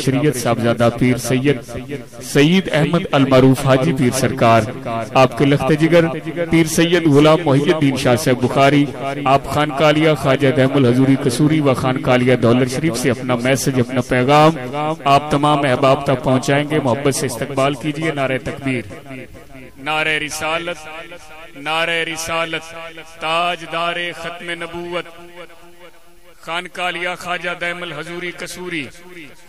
شریعت صاحبزادہ پیر سید احمد المعروف حاجی پیر سرکار، آپ کے لخت جگر پیر سید غلام محی الدین شاہ صاحب بخاری، آپ خانقاہ عالیہ خواجہ دہم الحضوری قصوری و خانقاہ عالیہ دولت شریف سے اپنا میسج، اپنا پیغام آپ تمام احباب تک پہنچائیں گے. محبت سے استقبال کیجئے. نعرہ تکبیر، نعرہ رسالت، نعرہ رسالت، تاجدار ختم نبوت خانقاہ عالیہ خواجہ دہم الحضوری قصوری،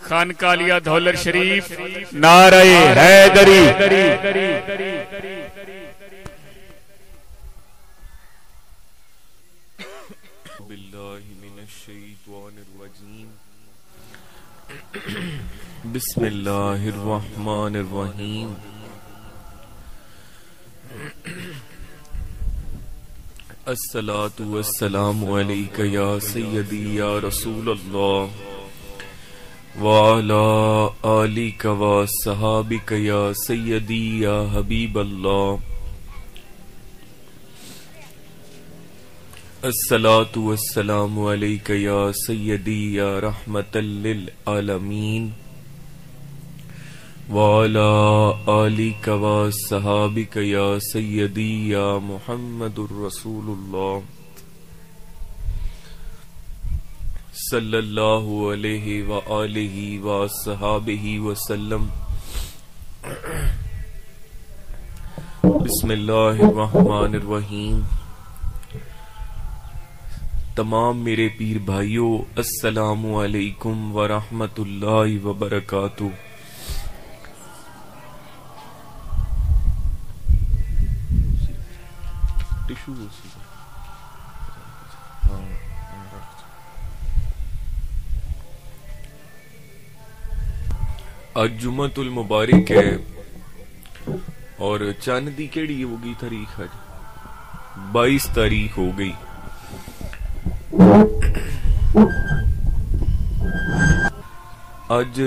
خانقاہ عالیہ دولت شریف، نعرہ حیدری. باللہ من الشیطان الرجیم، بسم اللہ الرحمن الرحیم. الصلاۃ والسلام علیک یا سیدی یا رسول اللہ وعلی آلک وصحابک یا سیدی یا حبیب اللہ. الصلاۃ والسلام علیک یا سیدی یا رحمت للعالمین وعلی آلک وصحابک یا سیدی یا محمد الرسول اللہ صلی اللہ علیہ وآلہ وصحابہ وسلم. بسم اللہ الرحمن الرحیم. تمام میرے پیر بھائیوں، السلام علیکم ورحمۃ اللہ وبرکاتہ. آج جمعۃ المبارک ہے اور چاند دی کیڑی ہوگی تاریخ؟ آج 22 تاریخ ہو گئی. آج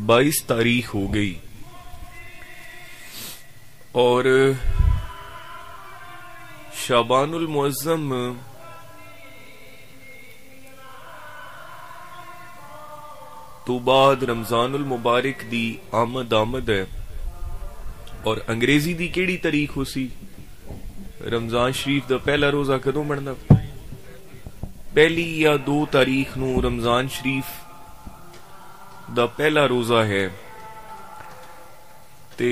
22 تاریخ ہو گئی اور شعبان المعظم تو بعد رمضان المبارک دی آمد ہے. اور انگریزی دی کیڑی تاریخ ہو سی؟ رمضان شریف دا پہلا روزہ کدوں بننا؟ پہلی یا 2 تاریخ نو رمضان شریف دا پہلا روزہ ہے. تے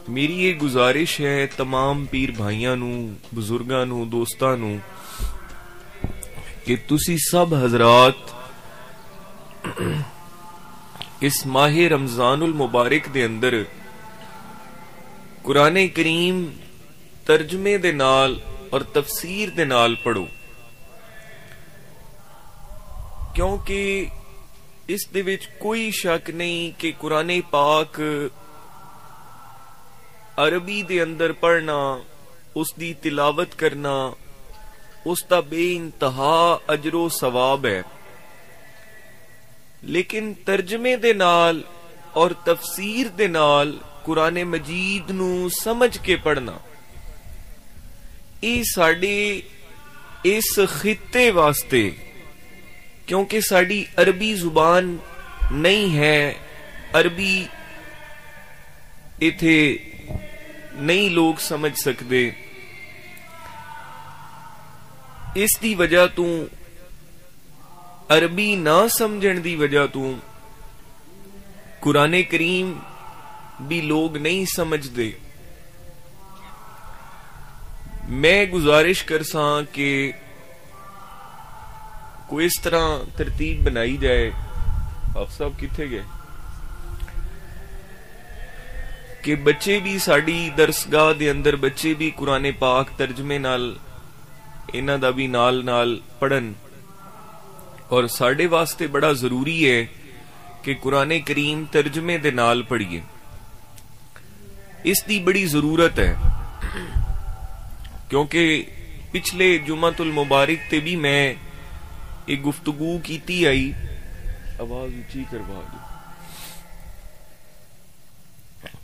میری یہ گزارش ہے تمام پیر بھائیاں نو، بزرگاں نو، دوستاں نو کہ تسی سب حضرات اس ماہ رمضان المبارک دے اندر قرآن کریم ترجمے دے نال اور تفسیر دے نال پڑھو، کیونکہ اس دے وچ کوئی شک نہیں کہ قرآن پاک عربی دے اندر پڑھنا، اس دی تلاوت کرنا، اس دا بے انتہا اجر و ثواب ہے. لیکن ترجمے دے نال اور تفسیر دے نال قرآن مجید نو سمجھ کے پڑھنا، یہ ساڈے اس خطے واسطے، کیونکہ ساڈی عربی زبان نہیں ہے، عربی ایتھے نہیں لوگ سمجھ سکتے، اس دی وجہ تو عربی نہ سمجھن دی وجہ تو قرآن کریم بھی لوگ نہیں سمجھ دے. میں گزارش کرساں کہ کوئی اس طرح ترتیب بنائی جائے. آپ صاحب کتھے گئے؟ کہ بچے بھی ساڑی درسگاہ دے اندر بچے بھی قرآن پاک ترجمے نال انہاں دا بھی نال پڑھن. اور ساڑے واسطے بڑا ضروری ہے کہ قرآن کریم ترجمے دے نال پڑھیے، اس دی بڑی ضرورت ہے. کیونکہ پچھلے جمعۃ المبارک تے بھی میں ایک گفتگو کیتی آئی، آواز اونچی کروا دو.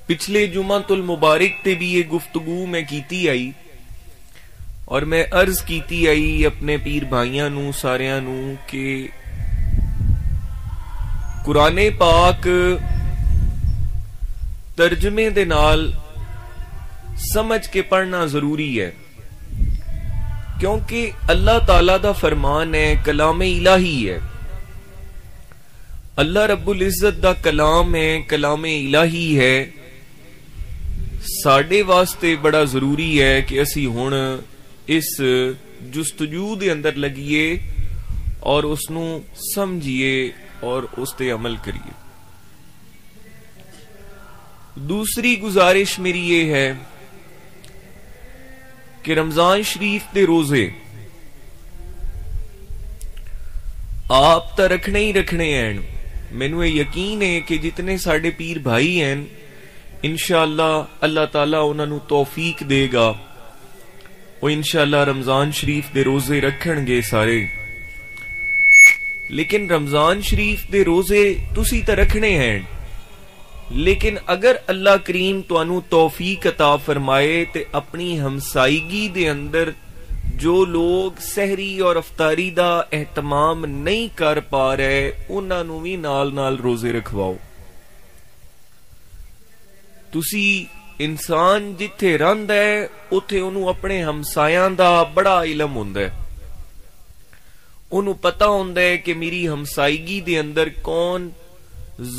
پچھلے جمعۃ المبارک تے بھی یہ گفتگو میں کیتی آئی اور میں عرض کیتی آئی اپنے پیر بھائیاں نو ساریاں نو کہ قرآن پاک ترجمے دے نال سمجھ کے پڑھنا ضروری ہے، کیونکہ اللہ تعالی دا فرمان ہے، کلام الہی ہے، اللہ رب العزت دا کلام ہے، کلام الہی ہے. ساڈے واسطے بڑا ضروری ہے کہ اسی ہن اس جستجو دے اندر لگیے اور اس نو سمجھیے اور اس تے عمل کریے. دوسری گزارش میری یہ ہے کہ رمضان شریف دے روزے آپ تا رکھنے ہی رکھنے ہیں. مینوں یہ یقین ہے کہ جتنے ساڈے پیر بھائی ہیں انشاءاللہ اللہ تعالیٰ انہاں نوں توفیق دے گا، وہ انشاءاللہ رمضان شریف دے روزے رکھن گے سارے. لیکن رمضان شریف دے روزے تسی تے رکھنے ہیں، لیکن اگر اللہ کریم تانوں توفیق عطا فرمائے تے اپنی ہمسائیگی دے اندر جو لوگ سحری اور افطاری دا اہتمام نہیں کر پا رہے انہاں نوں وی نال نال روزے رکھواؤ. تسی انسان جتھے رہندا ہے اوتھے انہوں اپنے ہمسایاں دا بڑا علم ہوندا ہے، انہوں پتہ ہوندا ہے کہ میری ہمسائیگی دے اندر کون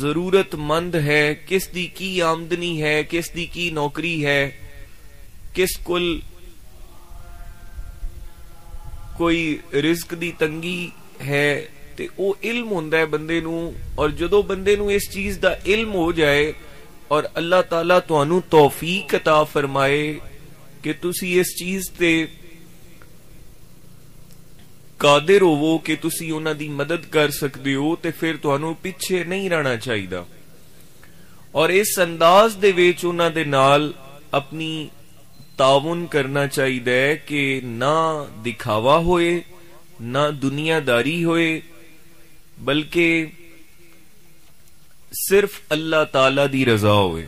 ضرورت مند ہے، کس دی کی آمدنی ہے، کس دی کی نوکری ہے، کس کل کوئی رزق دی تنگی ہے. تے او علم ہوندا ہے بندے نوں، اور جدو بندے نوں اس چیز دا علم ہو جائے اور اللہ تعالیٰ تانوں توفیق عطا فرمائے کہ تسی اس چیز تے قادر ہوو کہ تسی انہاں دی مدد کر سکدے ہو، تے پھر تانوں پیچھے نہیں رہنا چاہیدا اور اس انداز دے وچ انہاں دے نال اپنی تعاون کرنا چاہیدا ہے کہ نہ دکھاوا ہوئے نہ دنیا داری ہوئے، بلکہ صرف اللہ تعالی دی رضا ہوئے.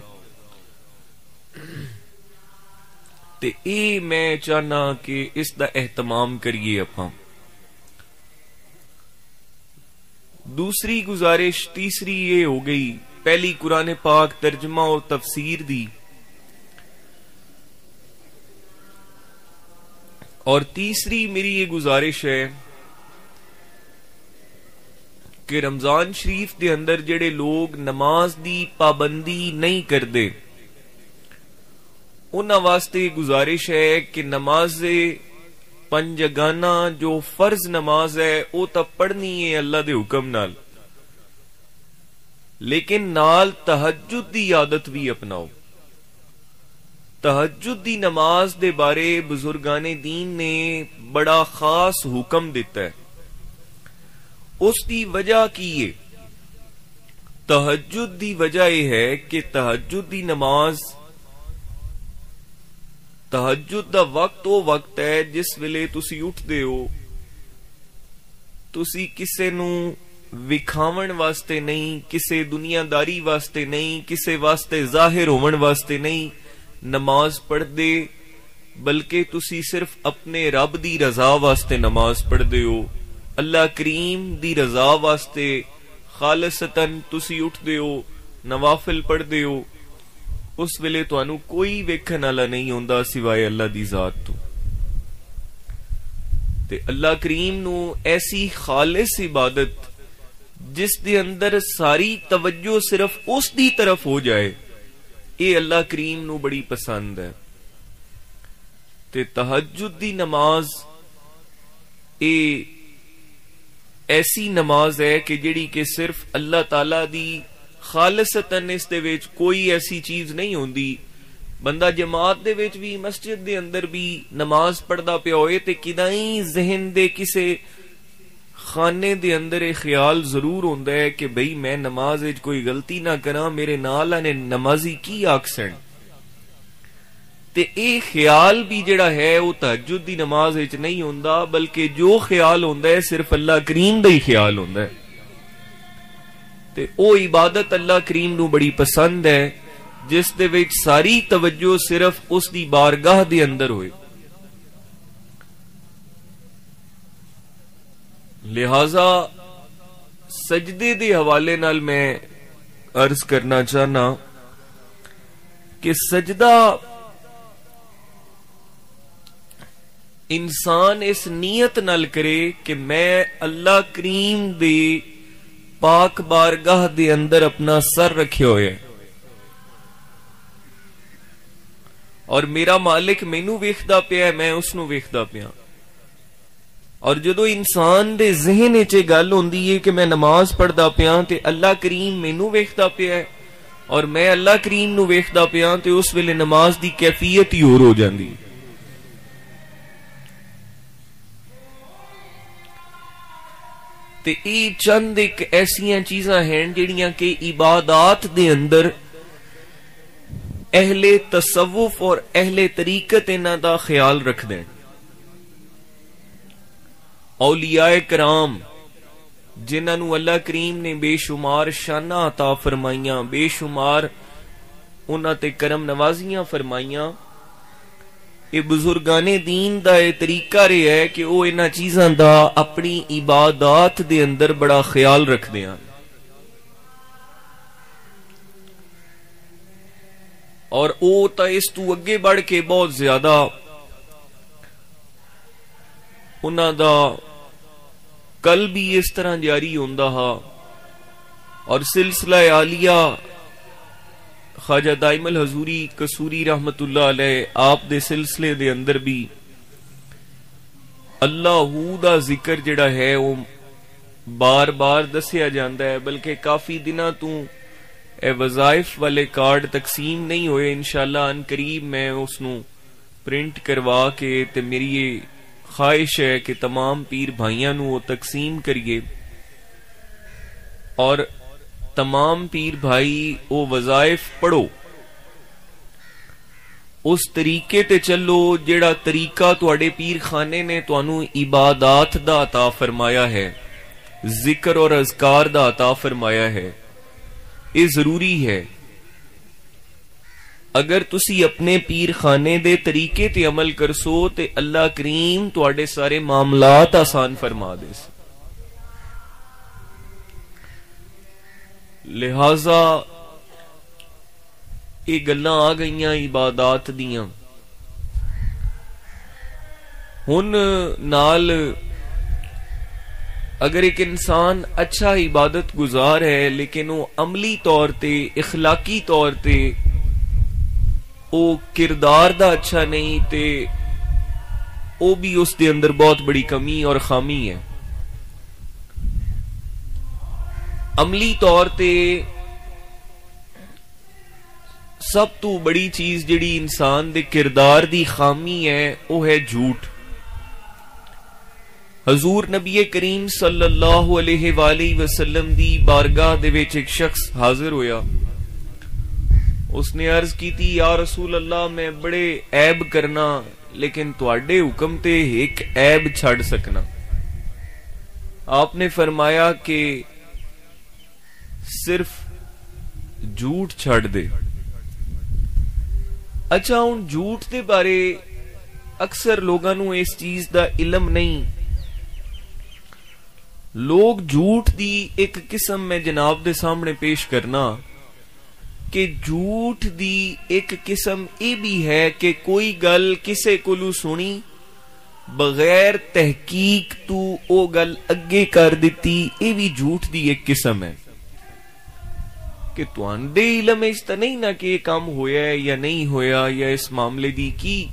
تے اے میں چاہنا کہ اس دا اہتمام کریے اپاں. دوسری گزارش تیسری یہ ہو گئی، پہلی قرآن پاک ترجمہ اور تفسیر دی، اور تیسری میری یہ گزارش ہے کہ رمضان شریف دے اندر جڑے لوگ نماز دی پابندی نہیں کردے انہاں واسطے گزارش ہے کہ نماز پنجگانہ جو فرض نماز ہے وہ تو پڑھنی ہے اللہ دے حکم نال، لیکن نال تہجد دی عادت بھی اپناؤ. تہجد دی نماز دے بارے بزرگان دین نے بڑا خاص حکم دیتا ہے. اس دی وجہ کی ہے؟ تہجد دی وجہ یہ ہے کہ تہجد دی نماز، تہجد دا وقت وہ وقت ہے جس ویلے تسی اٹھ دے ہو، تسی کسے نو وکھاون واسطے نہیں، کسے دنیا داری واسطے نہیں، کسے واسطے ظاہر ہون واسطے نہیں نماز پڑھ دے، بلکہ تسی صرف اپنے رب دی رضا واسطے نماز پڑھ دے ہو، اللہ کریم دی رضا واسطے خالصتاً تسی اٹھ دے ہو، نوافل پڑھ دے ہو. اس ویلے تانوں کوئی ویکھن والا نہیں ہوندا سوائے اللہ دی ذات تو. تے اللہ کریم نو ایسی خالص عبادت جس دے اندر ساری توجہ صرف اس دی طرف ہو جائے، اے اللہ کریم نو بڑی پسند ہے. تے تہجد دی نماز اے ایسی نماز ہے کہ جڑی کہ صرف اللہ تعالی دی خالصتاً اس دے وچ کوئی ایسی چیز نہیں ہوندی. بندہ جماعت دے وچ بھی مسجد دے اندر بھی نماز پڑھدا پیا ہوئے تے کدائیں ذہن دے کسے خانے دے اندر ایک خیال ضرور ہوندا ہے کہ بھئی میں نماز وچ کوئی غلطی نہ کراں، میرے نال نے نمازی کی آکھسن. تے اے خیال بھی جڑا ہے وہ تہجد دی نماز وچ نہیں ہوندا، بلکہ جو خیال ہوندا ہے صرف اللہ کریم دا ہی خیال ہوندا ہے. تے او عبادت اللہ کریم نو بڑی پسند ہے جس دے وچ ساری توجہ صرف اس دی بارگاہ دے اندر ہوئے. لہذا سجدے دے حوالے نال میں عرض کرنا چاہنا کہ سجدہ انسان اس نیت نال کرے کہ میں اللہ کریم دے پاک بارگاہ دے اندر اپنا سر رکھے ہوئے اور میرا مالک مینوں ویکھدا پیا ہے، میں اس نوں ویکھدا پیا. اور جدو انسان دے ذہن وچ گل ہوندی ہے کہ میں نماز پڑھدا پیا تے اللہ کریم مینوں ویکھدا پیا ہے اور میں اللہ کریم نوں ویکھدا پیا تے اس ویلے نماز دی کیفیت ہی اور ہو جاندی. تے ای چند ایک ایسیاں چیزاں ہیں جڑیاں کہ عبادات دے اندر اہل تصوف اور اہل طریقت انہاں دا خیال رکھ دیں. اولیاء کرام جنہاں نو اللہ کریم نے بے شمار شاناں عطا فرمائیاں، بے شمار انہاں تے کرم نوازیاں فرمائیاں، یہ بزرگان دین دا یہ طریقہ رہا ہے کہ وہ انہاں چیزاں دا اپنی عبادات دے اندر بڑا خیال رکھ دیاں. اور او تا اس تو اگے بڑھ کے بہت زیادہ انہاں دا کل بھی اس طرح جاری ہوندا ہا. اور سلسلہ عالیہ خواجہ دائم الحضوری قصوری رحمت اللہ علیہ آپ دے سلسلے دے اندر بھی اللہ دا ذکر جڑا ہے وہ بار بار دسیا جاندا ہے. بلکہ کافی دنوں تو اے وظائف والے کارڈ تقسیم نہیں ہوئے. انشاءاللہ ان قریب میں اس نو پرنٹ کروا کے تے میری یہ خواہش ہے کہ تمام پیر بھائیاں نو وہ تقسیم کریے اور تمام پیر بھائی وہ وظائف پڑھو، اس طریقے تے چلو جیڑا طریقہ تواڈے پیر خانے نے تانوں عبادات دا عطا فرمایا ہے، ذکر اور اذکار دا عطا فرمایا ہے. یہ ضروری ہے. اگر تسی اپنے پیر خانے دے طریقے تے عمل کرسو تے اللہ کریم تواڈے سارے معاملات آسان فرما دے. لہذا یہ گلاں آ گئیاں عبادات دیاں. ہن نال اگر ایک انسان اچھا عبادت گزار ہے لیکن وہ عملی طور تے اخلاقی طور تے او کردار دا اچھا نہیں تے او بھی اس دے اندر بہت بڑی کمی اور خامی ہے. عملی طور تے سب تو بڑی چیز جڑی انسان دے کردار دی خامی ہے وہ ہے جھوٹ. حضور نبی کریم صلی اللہ علیہ وآلہ وسلم دی بارگاہ دے وچ ایک شخص حاضر ہویا. اس نے عرض کی تھی یا رسول اللہ میں بڑے عیب کرنا لیکن تواڈے حکم تے ایک عیب چھڑ سکنا. آپ نے فرمایا کہ صرف جھوٹ چھڑ دے. اچھا ہن جھوٹ دے بارے اکثر لوگاں نو اس چیز دا علم نہیں. لوگ جھوٹ دی ایک قسم میں جناب دے سامنے پیش کرنا کہ جھوٹ دی ایک قسم یہ بھی ہے کہ کوئی گل کسے کولو سنی بغیر تحقیق تو او گل اگے کر دیتی، یہ بھی جھوٹ دی ایک قسم ہے. کہ تواندے علم اس تا نہیں نا کہ یہ کام ہویا ہے یا نہیں ہویا یا اس معاملے دی کی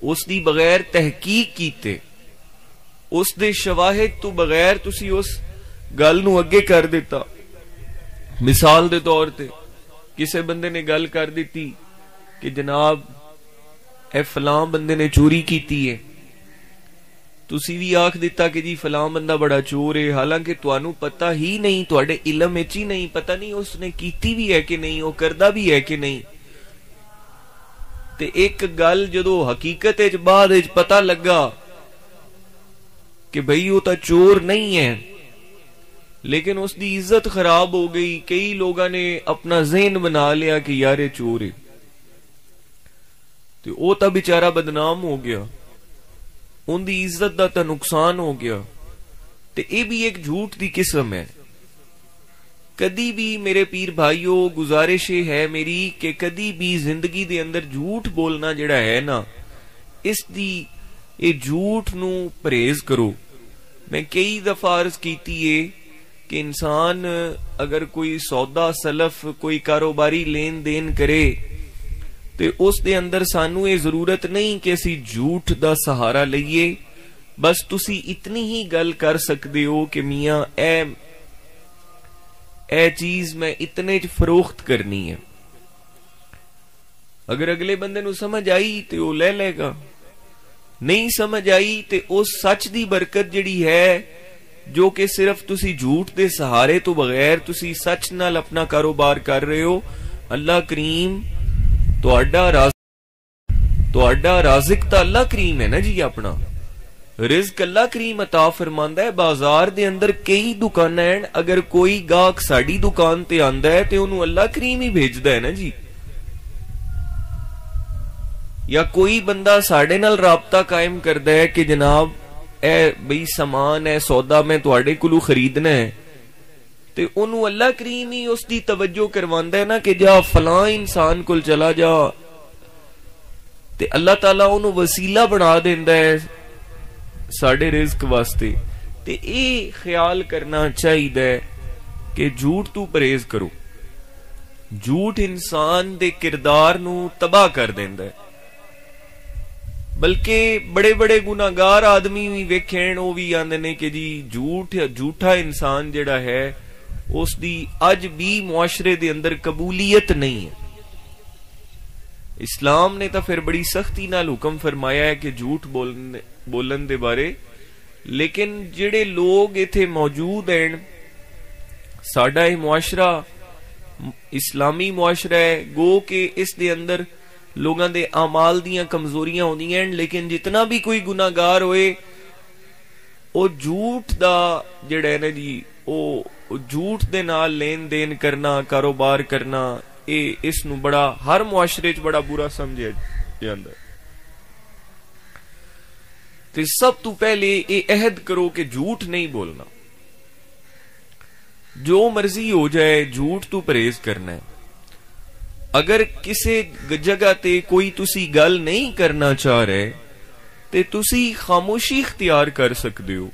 اس دی بغیر تحقیق کیتے اس دے شواہد تو بغیر تسی اس گل نو اگے کر دیتا. مثال دے طور تے کسے بندے نے گل کر دیتی کہ جناب اے فلاں بندے نے چوری کیتی ہے، تسی بھی آکھ دیتا کہ جی فلاں بندہ بڑا چور ہے، حالانکہ توانو پتہ ہی نہیں، تواڈے علم وچ ہی نہیں، پتہ نہیں اس نے کیتی بھی ہے کہ نہیں، وہ کردا بھی ہے کہ نہیں. تے ایک گل جدو حقیقت وچ بعد وچ پتہ لگا کہ بھئی وہ تا چور نہیں ہے لیکن اس دی عزت خراب ہو گئی، کئی لوگاں نے اپنا ذہن بنا لیا کہ یار یہ چور ہے، تو وہ تا بیچارہ بدنام ہو گیا، ان دی عزت دا تا نقصان ہو گیا. تے اے بھی ایک جھوٹ دی قسم ہے. کدی بھی میرے پیر بھائیو گزارش ہے میری کہ کدی بھی زندگی دے اندر جھوٹ بولنا جڑا ہے نا اس دی اے جھوٹ نو پرہیز کرو. میں کئی دفعہ عرض کیتی ہے کہ انسان اگر کوئی سودا سلف کوئی کاروباری لین دین کرے تے اس دے اندر سانو یہ ضرورت نہیں کہ اسی جھوٹ دا سہارا لئیے. بس تسی اتنی ہی گل کر سکتے ہو کہ میاں اے چیز میں اتنے چ فروخت کرنی ہے. اگر اگلے بندے نو سمجھ آئی تے وہ لے لے گا, نہیں سمجھ آئی تے اس سچ دی برکت جڑی ہے جو کہ صرف تسی جھوٹ دے سہارے تو بغیر تسی سچ نال اپنا کاروبار کر رہے ہو, اللہ کریم تہاڈا رازق تا اللہ کریم ہے نا جی. اپنا رزق اللہ کریم عطا فرماندا ہے. بازار دے اندر کئی دکاناں ہیں, اگر کوئی گاہک ساڈی دکان تے آندا ہے تے اونوں اللہ کریم ہی بھیجدا ہے نا جی. یا کوئی بندہ ساڈے نال رابطہ قائم کردا ہے کہ جناب اے بھئی سامان ہے سودا میں تواڈے کولوں خریدنا ہے تے اونوں اللہ کریم ہی اس دی توجہ کرواندا ہے نا کہ جا فلاں انسان کول چلا جا, تے اللہ تعالیٰ اونوں وسیلہ بنا دیندا ہے ساڈے رزق واسطے. تے اے خیال کرنا چاہیے کہ جھوٹ تو پرہیز کرو. جھوٹ انسان دے کردار نو تباہ کر دیندا ہے. بلکہ بڑے بڑے گناہگار آدمی بھی ویکھن وہ بھی آندے نے کہ جی جھوٹا انسان جڑا ہے اس دی اج بھی معاشرے دے اندر قبولیت نہیں ہے. اسلام نے تو پھر بڑی سختی نال حکم فرمایا ہے کہ جھوٹ بولن دے بارے, لیکن جڑے لوگ ایتھے موجود ہیں ساڈا یہ معاشرہ اسلامی معاشرہ ہے, گو کہ اس دے اندر لوگاں دے اعمال دیاں کمزوریاں ہوندیاں ہیں, لیکن جتنا بھی کوئی گناہگار ہوئے او جھوٹ دا جڑا ہے نا جی او جھوٹ دے نال لین دین کرنا کاروبار کرنا اس نو بڑا ہر معاشرے چ بڑا برا سمجھیا جاندا ہے. تے سب تو پہلے اے عہد کرو کہ جھوٹ نہیں بولنا. جو مرضی ہو جائے جھوٹ تو پرہیز کرنا ہے. اگر کسی جگہ تے کوئی تسی گل نہیں کرنا چاہ رہے تے تسی خاموشی اختیار کر سکتے ہو.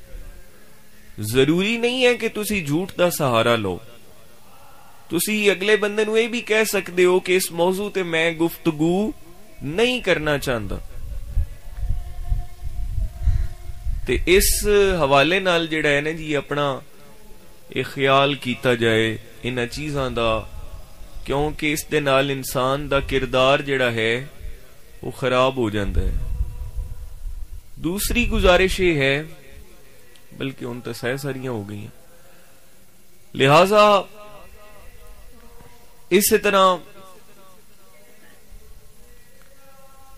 ضروری نہیں ہے کہ تسی جھوٹ دا سہارا لو. تسی اگلے بندے نو یہ بھی کہہ سکتے ہو کہ اس موضوع تے میں گفتگو نہیں کرنا چاہتا. تے اس حوالے نال جڑا ہے نا جی اپنا یہ خیال کیتا جائے انہاں چیزاں دا, کیونکہ اس دے نال انسان دا کردار جڑا ہے وہ خراب ہو جاندہ ہے. دوسری گزارش یہ ہے, بلکہ ان تو ساریاں ہو گئی ہیں, لہذا اس طرح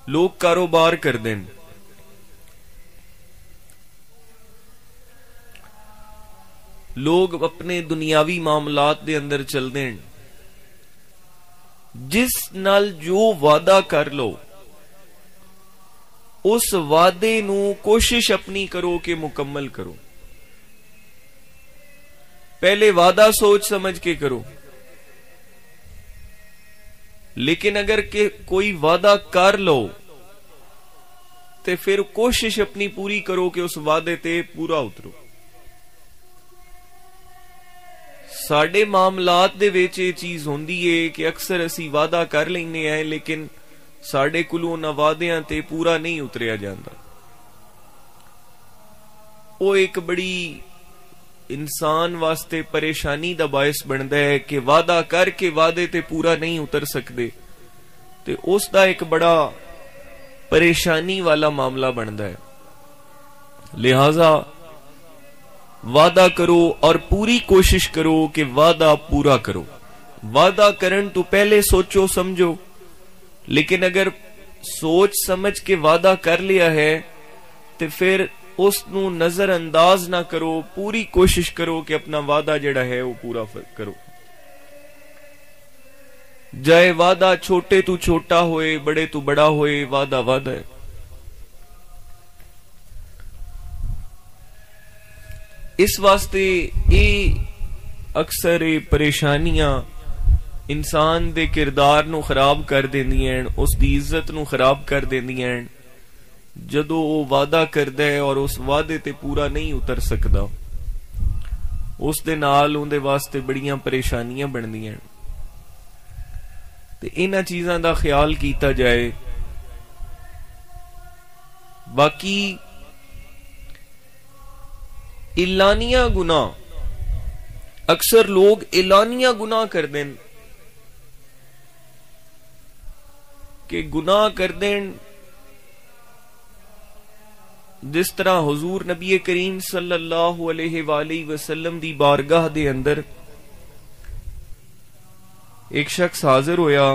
لوگ کاروبار کر دیں, لوگ اپنے دنیاوی معاملات دے اندر چل دیں, جس نال جو وعدہ کر لو اس وعدے نو کوشش اپنی کرو کہ مکمل کرو. پہلے وعدہ سوچ سمجھ کے کرو, لیکن اگر کہ کوئی وعدہ کر لو تے پھر کوشش اپنی پوری کرو کہ اس وعدے تے پورا اترو. ساڈے معاملات دے وچ یہ چیز ہوندی ہے کہ اکثر اسی وعدہ کر لینے ہیں لیکن ساڈے کولوں نہ وعدیاں تے پورا نہیں اتریا جاندا. وہ ایک بڑی انسان واسطے پریشانی دا باعث بندا ہے کہ وعدہ کر کے وعدے تے پورا نہیں اتر سکدے, تے اس دا ایک بڑا پریشانی والا معاملہ بندا ہے. لہذا وعدہ کرو اور پوری کوشش کرو کہ وعدہ پورا کرو. وعدہ کرن تو پہلے سوچو سمجھو, لیکن اگر سوچ سمجھ کے وعدہ کر لیا ہے تو پھر اس نو نظر انداز نہ کرو, پوری کوشش کرو کہ اپنا وعدہ جڑا ہے وہ پورا کرو. جائے وعدہ چھوٹے تو چھوٹا ہوئے بڑے تو بڑا ہوئے, وعدہ وعدہ ہے. اس واسطے اکثر پریشانیاں انسان دے کردار نو خراب کر دیندیاں ہیں، اس دی عزت نو خراب کر دیندیاں ہیں جدو وہ وعدہ کردا ہے اور اس وعدے تے پورا نہیں اتر سکدا، اس دے نال اون دے واسطے بڑیاں پریشانیاں بندیاں ہیں۔ تے انہاں چیزاں دا خیال کیتا جائے۔ باقی اعلانیہ گناہ، اکثر لوگ اعلانیہ گناہ کر دیں کہ گناہ کر دیں جس طرح حضور نبی کریم صلی اللہ علیہ وآلہ وسلم دی بارگاہ دے اندر ایک شخص حاضر ہویا،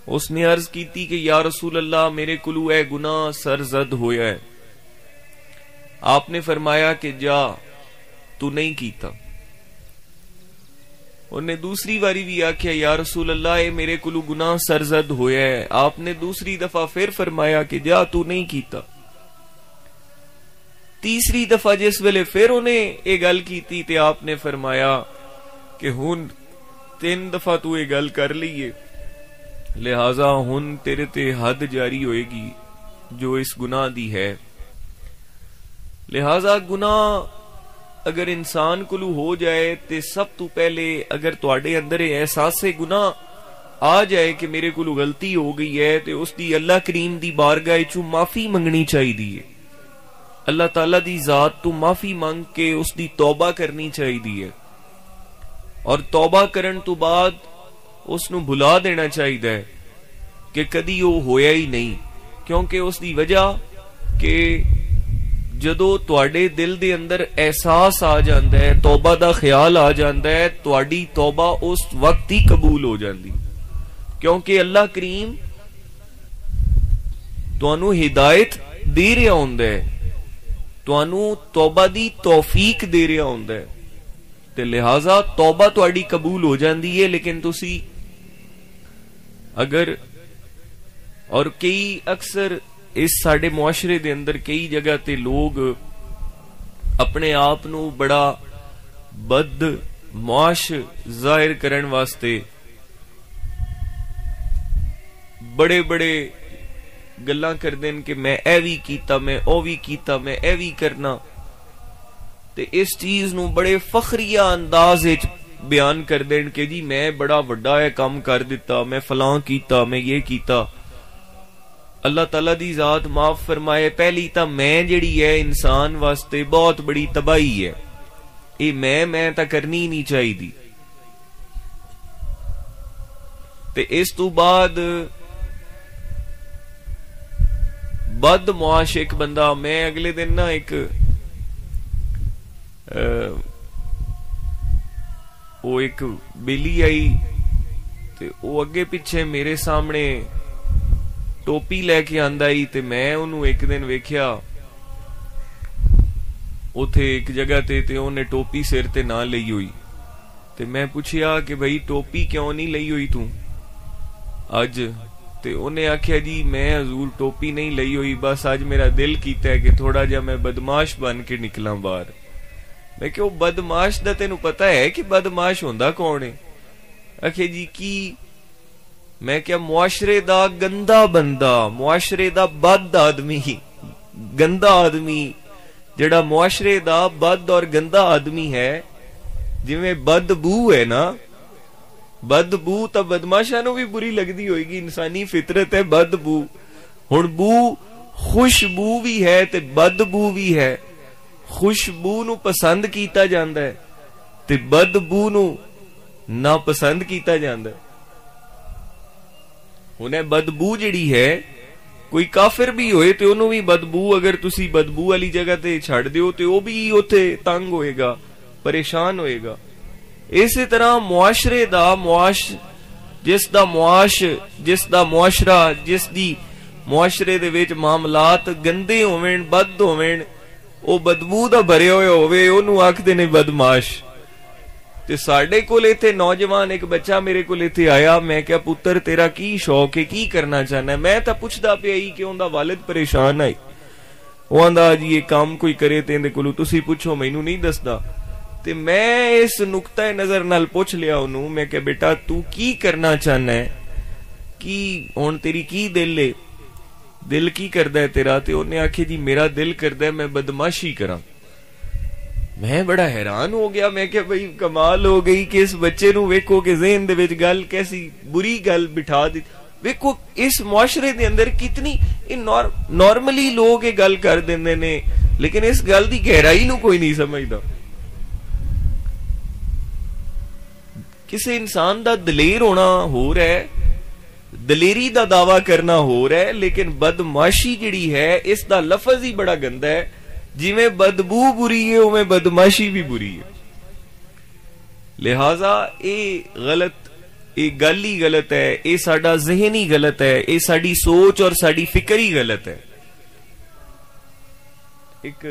اس نے عرض کیتی کہ یا رسول اللہ میرے کلو اے گناہ سرزد ہویا ہے۔ آپ نے فرمایا کہ جا تو نہیں کیتا۔ انہیں دوسری باری بھی آکھیا یا رسول اللہ اے میرے کلو گناہ سرزد ہویا ہے۔ آپ نے دوسری دفعہ پھر فرمایا کہ جا تو نہیں کیتا۔ تیسری دفعہ جس ویلے پھر انہیں یہ گل کیتی تے آپ نے فرمایا کہ ہن 3 دفعہ تو یہ گل کر لیے، لہذا ہن تیرے تے حد جاری ہوئے گی جو اس گناہ دی ہے۔ لہذا گناہ اگر انسان کلو ہو جائے تے سب تو پہلے اگر تواڈے اندر احساس گناہ آ جائے کہ میرے کلو غلطی ہو گئی ہے تے اس دی اللہ کریم دی بارگاہ چوں معافی منگنی چاہیے، اللہ تعالیٰ دی ذات تو معافی مانگ کے اس دی توبہ کرنی چاہیے، اور توبہ کرن تو بعد اس نو بھلا دینا چاہیے کہ کدی وہ ہویا ہی نہیں، کیونکہ اس دی وجہ کہ جدو تواڈے دل دے اندر احساس آ جاندا ہے، توبہ دا خیال آ جاندا ہے، تواڈی توبہ اس وقت ہی قبول ہو جاندی، کیونکہ اللہ کریم تانوں ہدایت دے رہا ہوندا ہے، تانوں توبہ دی توفیق دے رہا ہوندا ہے، تے لہذا توبہ تواڈی قبول ہو جاندی ہے۔ لیکن تسی اگر اور کئی اکثر اس ساڈے معاشرے دے اندر کئی جگہ تے لوگ اپنے آپ نو بڑا بد معاش ظاہر کرن واسطے بڑے بڑے گلاں کر دین کہ میں اے وی کیتا، میں او وی کیتا، میں اے وی کرنا، تے اس چیز نو بڑے فخریہ انداز وچ بیان کر دین کہ جی میں بڑا وڈا ہے کام کر دیتا، میں فلاں کیتا، میں یہ کیتا۔ اللہ تعالیٰ دی ذات معاف فرمائے، پہلی تا میں جڑی ہے انسان واسطے بہت بڑی تباہی ہے، یہ میں تا کرنی نہیں چاہی دی۔ تے اس تو بعد بد معاش ایک بندہ، میں اگلے دن نا ایک وہ ایک بیلی آئی تے وہ اگے پیچھے میرے سامنے ٹوپی لے کے آندا ہی، تے میں انہوں ایک دن ویکھیا اوتھے ایک جگہ تے انہیں ٹوپی سر تے نہ لئی ہوئی، تے میں پوچھیا کہ بھئی ٹوپی کیوں نہیں لئی ہوئی تو اج؟ تے انہیں آکھیا جی میں حضور ٹوپی نہیں لئی ہوئی، بس آج میرا دل کیتا ہے کہ تھوڑا جا میں بدماش بن کے نکلاں باہر۔ میں کہ وہ بدماش دا تینوں پتہ ہے کہ بدماش ہوندا کون ہے؟ آکھے جی کی؟ میں کیا معاشرے دا گندا بندہ، معاشرے دا بد آدمی، گندا آدمی جڑا معاشرے دا بد اور گندا آدمی ہے، جویں بد بو ہے نا، بد بو تا بدماشاں نو بھی بری لگدی ہوئے گی، انسانی فطرت ہے بد بو۔ ہن بو خوشبو بھی ہے تے بد بو بھی ہے، خوشبو نو پسند کیتا جاندا ہے تے بد بو نو نا پسند کیتا جاندا ہے۔ انہیں بدبو جڑی ہے، کوئی کافر بھی ہوئے تے انہوں بھی بدبو اگر تسی بدبو والی جگہ تے چھڑ دیو تے وہ بھی اوتھے تنگ ہوئے گا، پریشان ہوئے گا۔ اسی طرح معاشرے دا جس دا معاشرہ جس دی معاشرے دے وچ معاملات گندے ہوویں، بد ہوویں، او بدبو دا بھرے ہوئے ہوئے، انہوں آکھدے نے بدماش۔ تے ساڈے کول ایتھے نوجوان ایک بچہ میرے کول ایتھے آیا، میں کیا پتر تیرا کی شوق ہے، کی کرنا چاہنا ہے؟ میں تا پوچھدا پیا ہی کہ اوندا والد پریشان ہے وہ آندا جی یہ کام کوئی کرے تے اندے کولوں تسی پوچھو مینوں نہیں دسدا. تے میں اس نقطہ نظر نال پوچھ لیا انہوں, میں کہ بیٹا تو کی کرنا چاہنا ہے, کی ہن تیری کی دل ہے, دل کی کردا ہے تیرا؟ تے انہیں آکھے جی میرا دل کردا ہے میں بدماشی کراں. میں بڑا حیران ہو گیا, میں کہ بھئی کمال ہو گئی کہ اس بچے نو ویکھو کہ ذہن دے وچ گل کیسی بری گل بٹھا دی. ویکھو اس معاشرے دے اندر کتنی نارملی لوگ یہ گل کر دیندے نے, لیکن اس گل دی گہرائی نو کوئی نہیں سمجھدا. کسی انسان دا دلیر ہونا ہو رہا ہے, دلیری دا دعویٰ کرنا ہو رہا ہے, لیکن بدماشی جڑی ہے اس دا لفظ ہی بڑا گندا ہے. جی میں بدبو بری ہے او میں بدماشی بھی بری ہے. لہذا اے غلط, اے گل ہی غلط ہے, اے ساڈا ذہن ہی غلط ہے, اے ساڈی سوچ اور ساڈی فکر ہی غلط ہے. ایک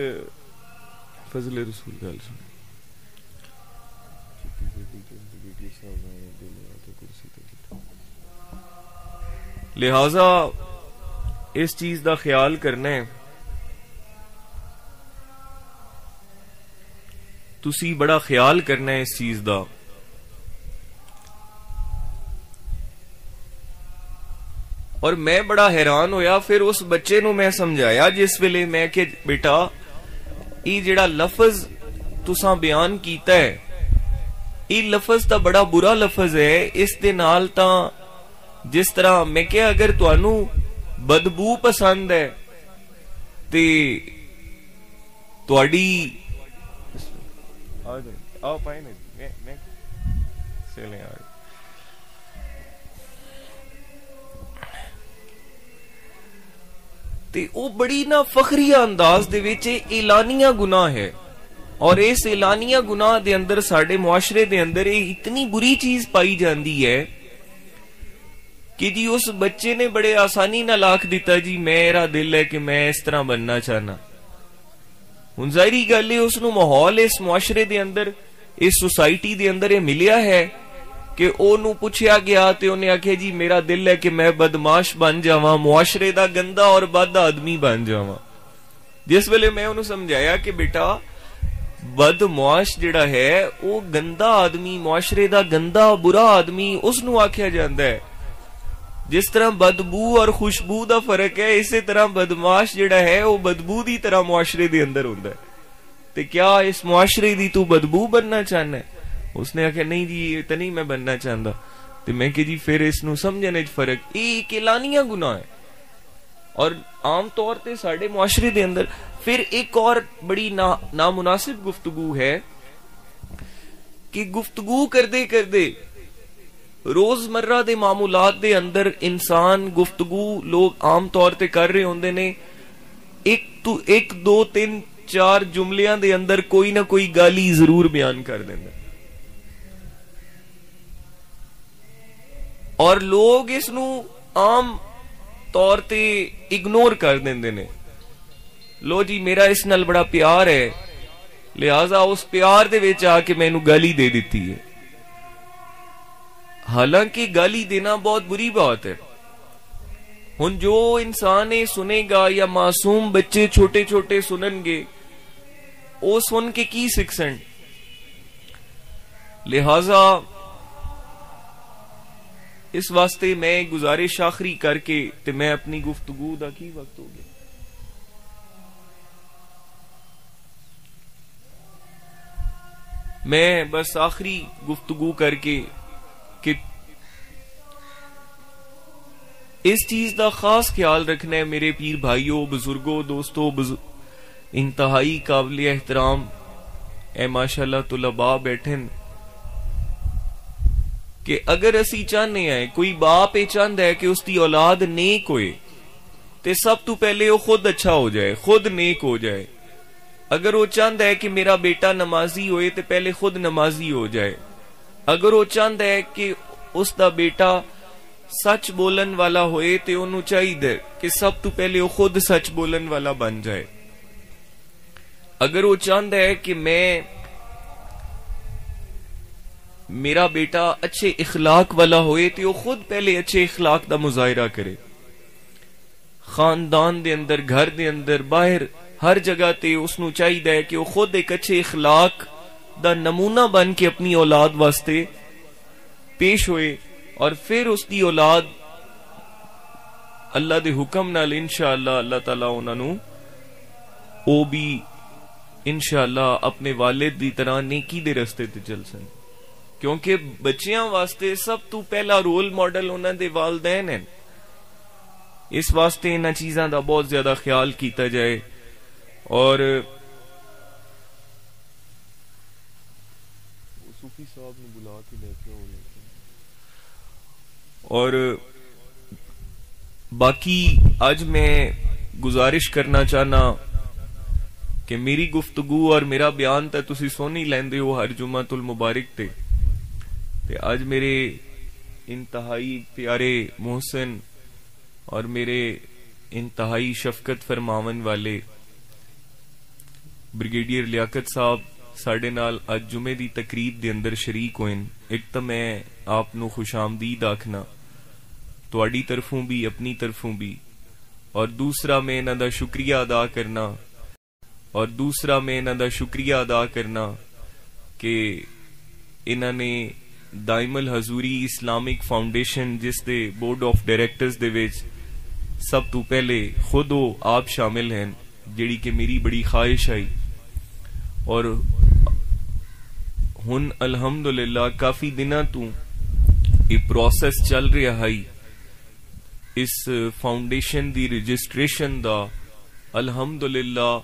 فضل رسول گل سن, لہذا اس چیز دا خیال کرنا ہے. تسی بڑا خیال کرنا ہے اس چیز دا. اور میں بڑا حیران ہویا, پھر اس بچے نو میں سمجھایا جس ویلے میں کہ بیٹا یہ جڑا لفظ تساں بیان کیتا ہے یہ لفظ تا بڑا برا لفظ ہے. اس دے نال تاں جس طرح میں کہ اگر تانوں بدبو پسند ہے تے تواڈی آؤ پائے میں چلیں آ تے او بڑی نا فخریہ انداز دے وچ اعلانیہ گناہ ہے. اور اس اعلانیہ گناہ دے اندر ساڈے معاشرے دے اندر اتنی بری چیز پائی جاندی ہے کہ جی اس بچے نے بڑے آسانی نہ لاکھ دیتا جی میرا دل ہے کہ میں اس طرح بننا چاہنا. ہن ظاہری گل ہے اس نو ماحول اس معاشرے دے اندر, اس سوسائٹی دے اندر یہ ملیا ہے کہ او نو پوچھیا گیا تے انہیں آکھے جی میرا دل ہے کہ میں بدماش بن جاواں, معاشرے دا گندا اور بد آدمی بن جاواں. جس ویلے میں انہوں سمجھایا کہ بیٹا بدماش جڑا ہے او گندا آدمی, معاشرے دا گندا برا آدمی اس نو آکھیا جاندا ہے. جس طرح بدبو اور خوشبو دا فرق ہے, اسی طرح بدماش جڑا ہے وہ بدبو دی طرح معاشرے دے اندر ہوندا ہے. تے کیا اس معاشرے دی تو بدبو بننا چاہنا ہے؟ اس نے آکھا نہیں جی یہ تے نہیں میں بننا چاہندا. تے میں کہ جی پھر اس نو سمجھنے وچ فرق, ایک اعلانیہ گناہ ہے. اور عام طور تے ساڈے معاشرے دے اندر پھر ایک اور بڑی نامناسب گفتگو ہے کہ گفتگو کردے کردے روز مرہ دے معمولات دے اندر انسان گفتگو لوگ عام طور تے کر رہے ہوندے نے, ایک دو تین چار جملیاں دے اندر کوئی نہ کوئی گالی ضرور بیان کر دیندے, اور لوگ اس نو عام طور تے اگنور کر دیندے نے. لو جی میرا اس نال بڑا پیار ہے لہذا اس پیار دے وچ آ کے مینوں گالی دے دیتی ہے. حالانکہ گالی دینا بہت بری بات ہے. ہن جو انسان سنے گا یا معصوم بچے چھوٹے چھوٹے سنن گے وہ سن کے کی سکھسن. لہذا اس واسطے میں گزارش آخری کر کے تے میں اپنی گفتگو دا کی وقت ہو گیا. میں بس آخری گفتگو کر کے کہ اس چیز دا خاص خیال رکھنا ہے میرے پیر بھائیوں, بزرگوں, دوستوں, انتہائی قابل احترام اے ماشاءاللہ طلباء بیٹھن, کہ اگر اسی چاہنے ہیں کوئی باپ یہ چاہتا ہے کہ اس دی اولاد نیک ہوئے تے سب تو پہلے وہ خود اچھا ہو جائے, خود نیک ہو جائے. اگر وہ چاہتا ہے کہ میرا بیٹا نمازی ہوئے تے پہلے خود نمازی ہو جائے. اگر وہ چاہتا ہے کہ اس دا بیٹا سچ بولن والا ہوئے تے انہوں چاہیے کہ سب تو پہلے وہ خود سچ بولن والا بن جائے. اگر وہ چاہتا ہے کہ میرا بیٹا اچھے اخلاق والا ہوئے تو وہ خود پہلے اچھے اخلاق دا مظاہرہ کرے. خاندان دے اندر, گھر دے اندر, باہر ہر جگہ تے اس نو چاہیے ہے کہ وہ خود ایک اچھے اخلاق دا نمونہ بن کے اپنی اولاد واسطے پیش ہوئے، اور پھر اس دی اولاد اللہ دے حکم نال انشاءاللہ اللہ تعالیٰ انہاں نو او بھی انشاءاللہ اپنے والد دی طرح نیکی دے رستے تے چل سن، کیونکہ بچیاں واسطے سب تو پہلا رول ماڈل انہاں دے والدین ہیں۔ اس واسطے انہاں چیزاں دا بہت زیادہ خیال کیتا جائے، اور صوفی صاحب نے بلا کے لے کے اور باقی آج میں گزارش کرنا چاہنا کہ میری گفتگو اور میرا بیان تے تسی سونی لیندے ہو ہر جمعۃ المبارک تے آج میرے انتہائی پیارے محسن اور میرے انتہائی شفقت فرماون والے بریگیڈیئر لیاقت صاحب ساڈے نال اج جمعے دی تقریب دے اندر شریک ہوئن۔ ایک تو میں آپ نو خوش آمدید آکھنا تواڈی طرفوں بھی اپنی طرفوں بھی، اور دوسرا میں انہاں دا شکریہ ادا کرنا کہ انہاں نے دائم الحضوری اسلامک فاؤنڈیشن جس دے بورڈ آف ڈائریکٹرز دے وچ سب تو پہلے خود وہ آپ شامل ہیں، جڑی کہ میری بڑی خواہش آئی، اور ہن الحمدللہ کافی دنوں تو یہ پروسیس چل رہا ہے اس فاؤنڈیشن دی رجسٹریشن دا، الحمدللہ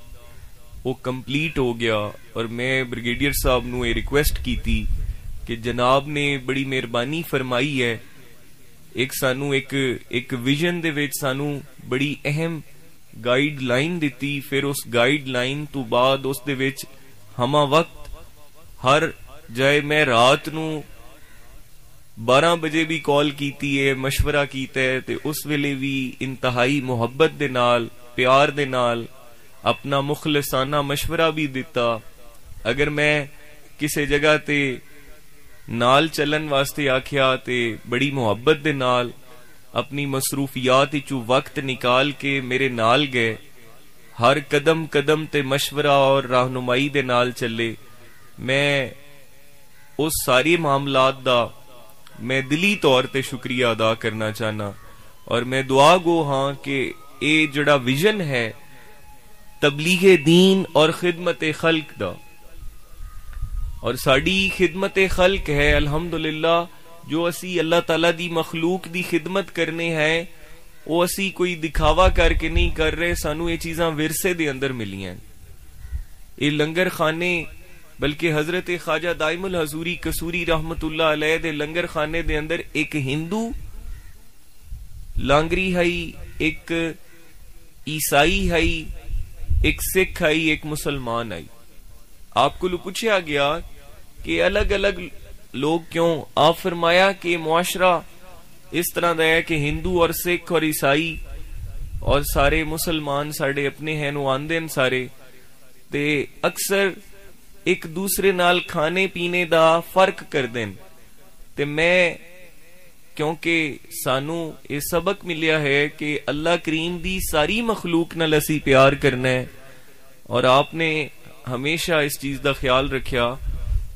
وہ کمپلیٹ ہو گیا، اور میں بریگیڈیئر صاحب نو یہ ریکویسٹ کی تھی کہ جناب نے بڑی مہربانی فرمائی ہے، ایک سانو ایک ویژن دے وچ سانو بڑی اہم گائیڈ لائن دیتی، پھر اس گائیڈ لائن تو بعد اس دے وچ ہما وقت ہر جائے میں رات نو 12 بجے بھی کال کیتی ہے، مشورہ کیتا ہے، تے اس ویلے بھی انتہائی محبت دے نال پیار دے نال اپنا مخلصانہ مشورہ بھی دیتا۔ اگر میں کسی جگہ تے نال چلن واسطے آکھیا تے بڑی محبت دے نال اپنی مصروفیات وچوں وقت نکال کے میرے نال گئے، ہر قدم قدم تے مشورہ اور رہنمائی دے نال چلے۔ میں اس ساری معاملات دا میں دلی طور تے شکریہ ادا کرنا چاہنا، اور میں دعا گو ہاں کہ اے جڑا ویژن ہے تبلیغ دین اور خدمت خلق دا، اور ساڑی خدمت خلق ہے الحمدللہ، جو اسی اللہ تعالیٰ دی مخلوق دی خدمت کرنے ہیں وہ اسی کوئی دکھاوا کر کے نہیں کر رہے، سانو یہ چیزاں ورثے دے اندر ملی ہیں۔ یہ لنگر خانے بلکہ حضرت خواجہ دائم الحضوری قصوری رحمت اللہ علیہ دے لنگر خانے دے اندر ایک ہندو لانگری ہے، ایک عیسائی ہے، ایک سکھ ہے، ایک مسلمان ہے۔ آپ کو پوچھا گیا کہ الگ الگ لوگ کیوں؟ آپ فرمایا کہ معاشرہ اس طرح دا ہے کہ ہندو اور سکھ اور عیسائی اور سارے مسلمان ساڑے اپنے ہیں نو آندے ہیں سارے، تے اکثر ایک دوسرے نال کھانے پینے دا فرق کر دیں، تے میں کیونکہ سانو یہ سبق ملیا ہے کہ اللہ کریم دی ساری مخلوق نال اسی پیار کرنا ہے، اور آپ نے ہمیشہ اس چیز دا خیال رکھیا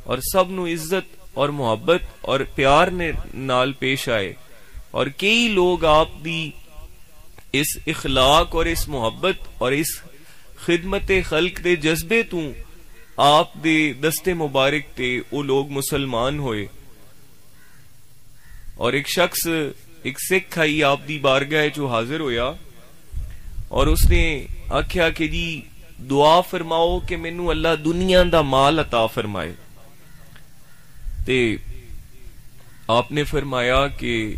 اور سب نو عزت اور محبت اور پیار نال پیش آئے، اور کئی لوگ آپ دی اس اخلاق اور اس محبت اور اس خدمت خلق دے جذبے تو آپ دے دستے مبارک تے وہ لوگ مسلمان ہوئے۔ اور ایک شخص ایک سکھ آئی آپ دی بارگاہ جو حاضر ہویا، اور اس نے آکھیا کہ جی دعا فرماؤ کہ مینوں اللہ دنیا دا مال عطا فرمائے۔ تے آپ نے فرمایا کہ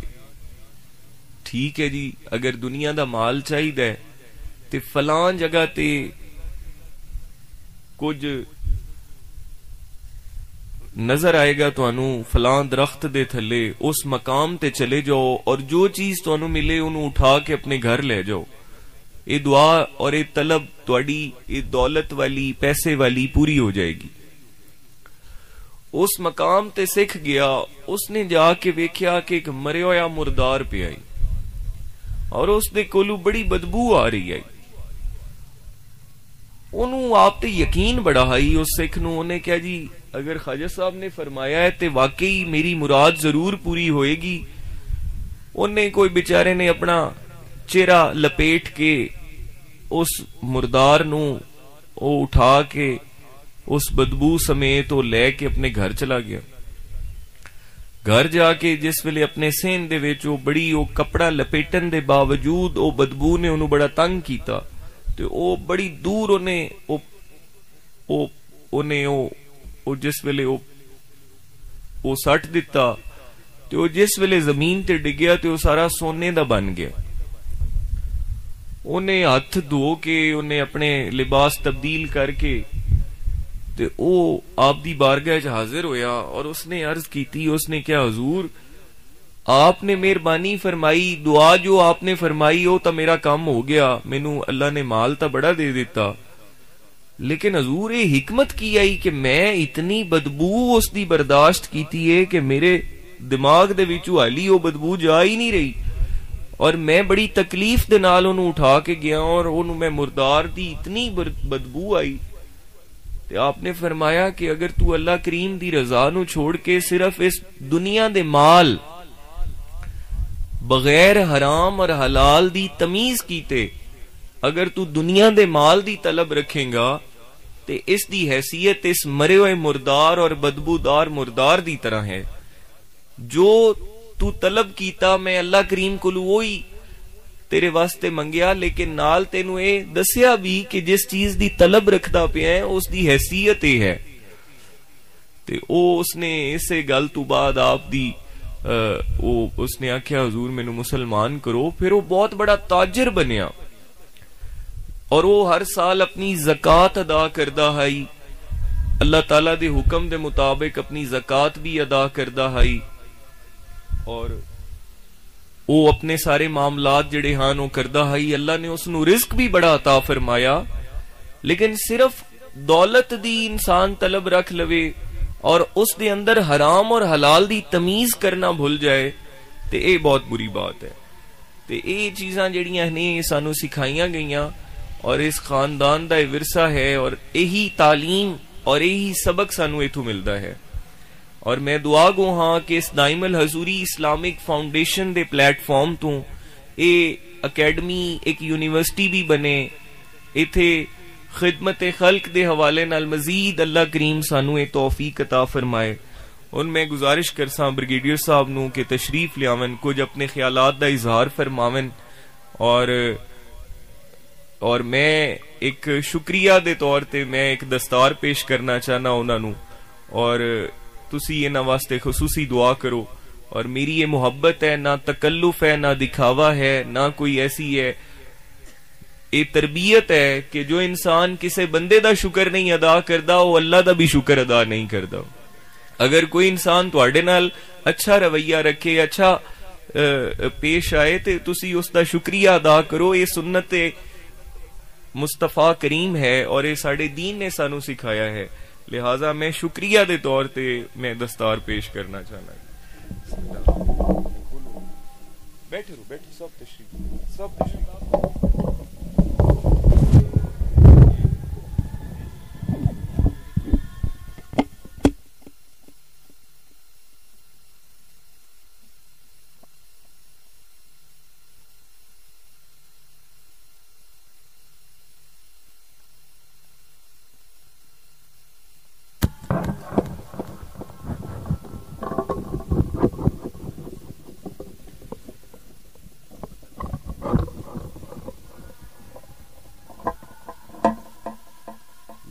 ٹھیک ہے جی، اگر دنیا دا مال چاہیے تے فلاں جگہ تے کچھ نظر آئے گا تانوں، فلاں درخت دے تھلے اس مقام تے چلے جاؤ، اور جو چیز تانوں ملے انہوں اٹھا کے اپنے گھر لے جاؤ۔ یہ دعا اور یہ طلب تواڈی یہ دولت والی پیسے والی پوری ہو جائے گی۔ اس مقام تے سکھ گیا، اس نے جا کے ویکھیا کہ ایک مریا ہویا مردار پہ آئی، اور اس دے کولو بڑی بدبو آ رہی ہے، انہوں آپ تے یقین بڑا ہائی اس سکھ نو. انہیں کہا جی اگر خواجہ صاحب نے فرمایا ہے تے واقعی میری مراد ضرور پوری ہوئے گی. انہیں کوئی بیچارے نے اپنا چہرہ لپیٹ کے اس مردار نو او اٹھا کے اس بدبو سمیت وہ لے کے اپنے گھر چلا گیا. گھر جا کے جس ویلے اپنے سین دے وچ او بڑی او کپڑا لپیٹن دے باوجود او بدبو نے انہوں بڑا تنگ کیتا تے او بڑی دور او جس ویلے او سٹ دیتا تے او جس ویلے زمین تے ڈگیا تے او سارا سونے دا بن گیا. انہیں ہاتھ دھو کے انہیں اپنے لباس تبدیل کر کے تے او آپ دی بارگاہ وچ حاضر ہویا اور اس نے عرض کیتی. اس نے کہا حضور آپ نے مہربانی فرمائی, دعا جو آپ نے فرمائی وہ تا میرا کام ہو گیا, مینوں اللہ نے مال تا بڑا دے دیتا, لیکن حضور یہ حکمت کی آئی کہ میں اتنی بدبو اس دی برداشت کیتی ہے کہ میرے دماغ دے وچوں حالی وہ بدبو جا ہی نہیں رہی, اور میں بڑی تکلیف دے نال انہوں اٹھا کے گیا اور انہوں میں مردار دی اتنی بدبو آئی. تے آپ نے فرمایا کہ اگر تو اللہ کریم دی رضا نو چھوڑ کے صرف اس دنیا دے مال بغیر حرام اور حلال دی تمیز کیتے, اگر تو دنیا دے مال دی طلب رکھیں گا تے اس دی حیثیت اس مرے ہوئے مردار اور بدبودار مردار دی طرح ہے. جو تو طلب کیتا میں اللہ کریم کو وہی تیرے واسطے منگیا, لیکن نال تینو اے دسیا بھی کہ جس چیز دی طلب رکھدا پیا ہے اس دی حیثیت اے ہے. تے او اس نے اسے گل تو بعد آپ دی اس نے آکھیا حضور مینوں مسلمان کرو. پھر وہ بہت بڑا تاجر بنیا اور وہ ہر سال اپنی زکوٰۃ ادا کردا ہے, اللہ تعالی دے حکم دے مطابق اپنی زکوٰۃ بھی ادا کردا ہے, اور وہ اپنے سارے معاملات جڑے ہاں وہ کردا ہے. اللہ نے اس نو رزق بھی بڑا عطا فرمایا, لیکن صرف دولت دی انسان طلب رکھ لوے اور اس دے اندر حرام اور حلال دی تمیز کرنا بھول جائے تے اے بہت بری بات ہے. تے اے چیزاں جڑیاں نے سانو سکھائیاں گئیاں اور اس خاندان دا ورثہ ہے, اور یہی تعلیم اور یہی سبق سانو ایتھوں ملدا ہے. اور میں دعا گو ہاں کہ اس دائم الحضوری اسلامک فاؤنڈیشن دے پلیٹ فارم تو اے اکیڈمی ایک یونیورسٹی بھی بنے, ایتھے خدمت خلق دے حوالے نال مزید اللہ کریم سانو اے توفیق عطا فرمائے. ان میں گزارش کرساں بریگیڈیئر صاحب نو کہ تشریف لیاون, کچھ اپنے خیالات دا اظہار فرماون, اور میں ایک شکریہ دے طور تے میں ایک دستار پیش کرنا چاہنا انہاں نو, اور تسی انہاں واسطے خصوصی دعا کرو. اور میری یہ محبت ہے, نہ تکلف ہے, نہ دکھاوا ہے, نہ کوئی ایسی ہے, یہ تربیت ہے کہ جو انسان کسے بندے دا شکر نہیں ادا کردا وہ اللہ دا بھی شکر ادا نہیں کردا. اگر کوئی انسان تواڈے نال اچھا رویہ رکھے, اچھا پیش آئے تے تسی اس دا شکریہ ادا کرو. یہ سنت مصطفیٰ کریم ہے اور یہ ساڑھے دین نے سانو سکھایا ہے, لہٰذا میں شکریہ دے طور تے میں دستار پیش کرنا چاہنا. بیٹھے رو بیٹھے سب تشریف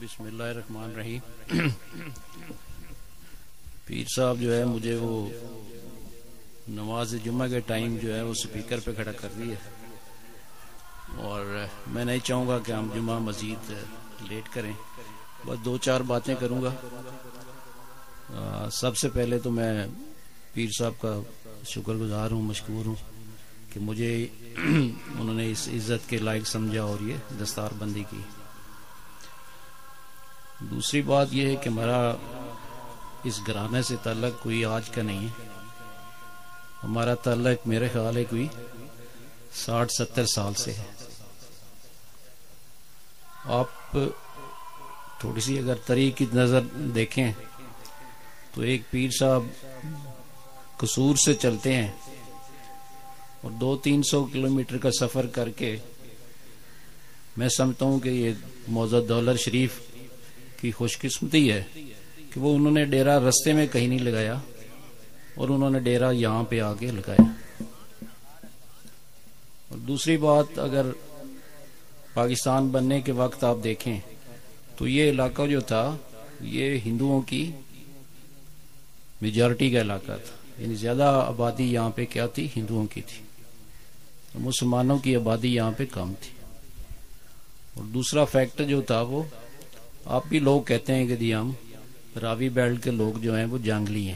بسم اللہ الرحمن الرحیم. پیر صاحب جو ہے مجھے وہ نماز جمعہ کے ٹائم جو ہے وہ سپیکر پہ کھڑا کر دیا, اور میں نہیں چاہوں گا کہ ہم جمعہ مزید لیٹ کریں, بس 2-4 باتیں کروں گا. سب سے پہلے تو میں پیر صاحب کا شکر گزار ہوں, مشکور ہوں کہ مجھے انہوں نے اس عزت کے لائق سمجھا اور یہ دستار بندی کی. دوسری بات یہ ہے کہ ہمارا اس گھرانے سے تعلق کوئی آج کا نہیں ہے, ہمارا تعلق میرے خیال ہے کوئی 60-70 سال سے ہے. آپ تھوڑی سی اگر طریق کی نظر دیکھیں تو ایک پیر صاحب قصور سے چلتے ہیں اور 200-300 کلومیٹر کا سفر کر کے، میں سمجھتا ہوں کہ یہ موضوع دولر شریف کی خوش قسمتی ہے کہ وہ انہوں نے ڈیرا رستے میں کہیں نہیں لگایا اور انہوں نے ڈیرا یہاں پہ آ کے لگایا۔ اور دوسری بات، اگر پاکستان بننے کے وقت آپ دیکھیں تو یہ علاقہ جو تھا یہ ہندوؤں کی میجارٹی کا علاقہ تھا، یعنی زیادہ آبادی یہاں پہ کیا تھی؟ ہندوؤں کی تھی، مسلمانوں کی آبادی یہاں پہ کم تھی۔ اور دوسرا فیکٹر جو تھا وہ، آپ بھی لوگ کہتے ہیں کہ جی ہم راوی بیلٹ کے لوگ جو ہیں وہ جنگلی ہیں،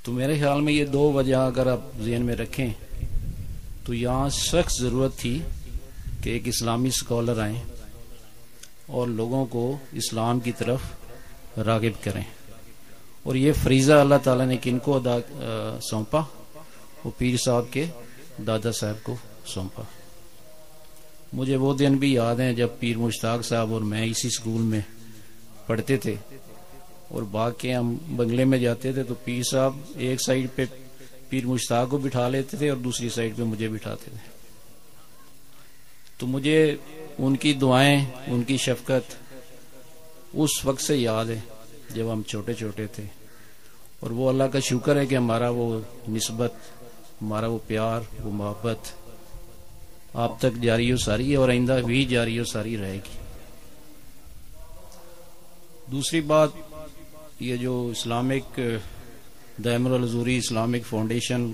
تو میرے خیال میں یہ دو وجہ اگر آپ ذہن میں رکھیں تو یہاں سخت ضرورت تھی کہ ایک اسلامی اسکالر آئیں اور لوگوں کو اسلام کی طرف راغب کریں، اور یہ فریضہ اللہ تعالیٰ نے کن کو سونپا؟ وہ پیر صاحب کے دادا صاحب کو سونپا۔ مجھے وہ دن بھی یاد ہیں جب پیر مشتاق صاحب اور میں اسی اسکول میں پڑھتے تھے اور باغ کے ہم بنگلے میں جاتے تھے تو پیر صاحب ایک سائیڈ پہ پیر مشتاق کو بٹھا لیتے تھے اور دوسری سائیڈ پہ مجھے بٹھاتے تھے، تو مجھے ان کی دعائیں، ان کی شفقت اس وقت سے یاد ہے جب ہم چھوٹے چھوٹے تھے، اور وہ اللہ کا شکر ہے کہ ہمارا وہ نسبت، ہمارا وہ پیار، وہ محبت آپ تک جاری و ساری ہے اور آئندہ بھی جاری و ساری رہے گی۔ دوسری بات، یہ جو اسلامک دائمر الحضوری اسلامک فاؤنڈیشن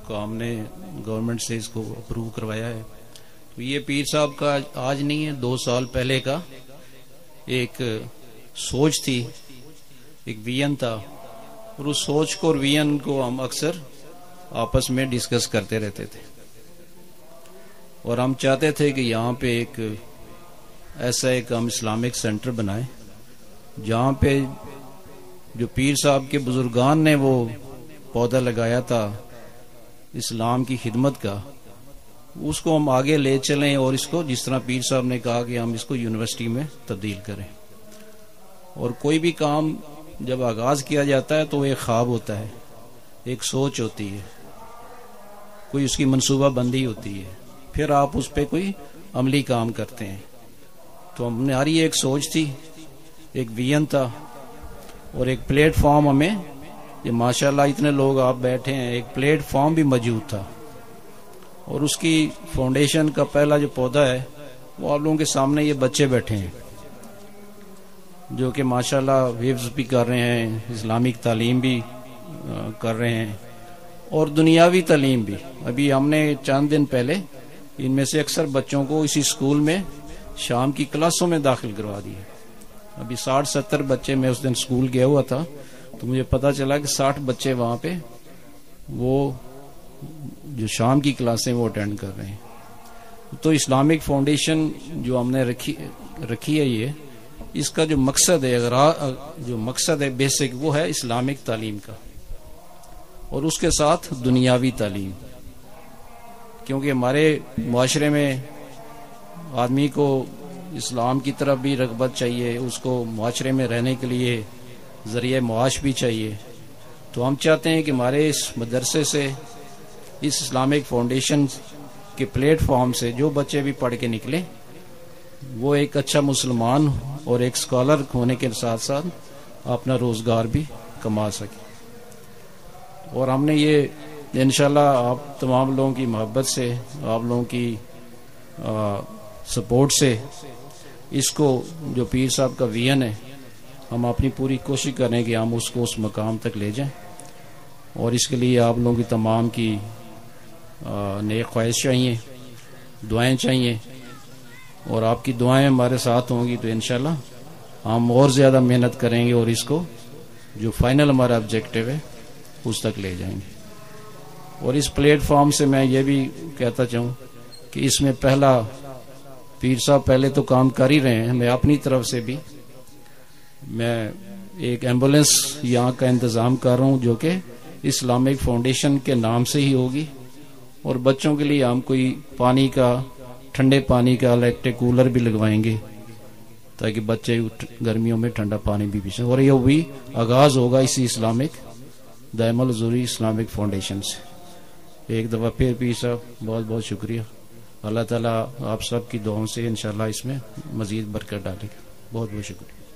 کو ہم نے گورنمنٹ سے اس کو اپروو کروایا ہے، تو یہ پیر صاحب کا آج نہیں ہے، 2 سال پہلے کا ایک سوچ تھی، ایک ویژن تھا، اور اس سوچ کو اور ویژن کو ہم اکثر آپس میں ڈسکس کرتے رہتے تھے، اور ہم چاہتے تھے کہ یہاں پہ ایک ایسا ایک ہم اسلامک سینٹر بنائیں جہاں پہ جو پیر صاحب کے بزرگان نے وہ پودا لگایا تھا اسلام کی خدمت کا، اس کو ہم آگے لے چلیں، اور اس کو جس طرح پیر صاحب نے کہا کہ ہم اس کو یونیورسٹی میں تبدیل کریں۔ اور کوئی بھی کام جب آغاز کیا جاتا ہے تو ایک خواب ہوتا ہے، ایک سوچ ہوتی ہے، کوئی اس کی منصوبہ بندی ہوتی ہے، پھر آپ اس پہ کوئی عملی کام کرتے ہیں۔ تو ہماری ایک سوچ تھی، ایک ویژن تھا، اور ایک پلیٹ فارم ہمیں، یہ ماشاءاللہ اتنے لوگ آپ بیٹھے ہیں، ایک پلیٹ فارم بھی موجود تھا، اور اس کی فاؤنڈیشن کا پہلا جو پودا ہے وہ آپ لوگوں کے سامنے یہ بچے بیٹھے ہیں جو کہ ماشاءاللہ حفظ بھی کر رہے ہیں، اسلامک تعلیم بھی کر رہے ہیں اور دنیاوی تعلیم بھی۔ ابھی ہم نے چند دن پہلے ان میں سے اکثر بچوں کو اسی اسکول میں شام کی کلاسوں میں داخل کروا دیا۔ ابھی 60-70 بچے، میں اس دن اسکول گیا ہوا تھا تو مجھے پتا چلا کہ 60 بچے وہاں پہ وہ جو شام کی کلاسیں وہ اٹینڈ کر رہے ہیں۔ تو اسلامک فاؤنڈیشن جو ہم نے رکھی ہے، یہ اس کا جو مقصد ہے، جو مقصد ہے بیسک، وہ ہے اسلامک تعلیم کا، اور اس کے ساتھ دنیاوی تعلیم، کیونکہ ہمارے معاشرے میں آدمی کو اسلام کی طرف بھی رغبت چاہیے، اس کو معاشرے میں رہنے کے لیے ذریعہ معاش بھی چاہیے۔ تو ہم چاہتے ہیں کہ ہمارے اس مدرسے سے، اس اسلامک فاؤنڈیشن کے پلیٹ فارم سے جو بچے بھی پڑھ کے نکلے وہ ایک اچھا مسلمان اور ایک اسکالر ہونے کے ساتھ ساتھ اپنا روزگار بھی کما سکے۔ اور ہم نے یہ انشاءاللہ آپ تمام لوگوں کی محبت سے، آپ لوگوں کی سپورٹ سے، اس کو جو پیر صاحب کا ویژن ہے، ہم اپنی پوری کوشش کریں کہ ہم اس کو اس مقام تک لے جائیں، اور اس کے لیے آپ لوگوں کی تمام کی نیک خواہش چاہیے، دعائیں چاہیے، اور آپ کی دعائیں ہمارے ساتھ ہوں گی تو انشاءاللہ ہم اور زیادہ محنت کریں گے اور اس کو جو فائنل ہمارا آبجیکٹو ہے اس تک لے جائیں گے۔ اور اس پلیٹ فارم سے میں یہ بھی کہتا چاہوں کہ اس میں پہلا پیر صاحب پہلے تو کام کر ہی رہے ہیں، میں اپنی طرف سے بھی میں ایک ایمبولینس یہاں کا انتظام کر رہا ہوں جو کہ اسلامک فاؤنڈیشن کے نام سے ہی ہوگی، اور بچوں کے لیے ہم کوئی پانی کا، ٹھنڈے پانی کا الیکٹرک کولر بھی لگوائیں گے تاکہ بچے گرمیوں میں ٹھنڈا پانی بھی پی سکیں. اور یہ بھی آغاز ہوگا اسی اسلامک دائم الحضوری اسلامک فاؤنڈیشن سے. ایک دفعہ پھر پیر صاحب بہت بہت شکریہ. اللہ تعالیٰ آپ سب کی دعاؤں سے انشاءاللہ اس میں مزید برکت ڈالے گا. بہت بہت شکریہ.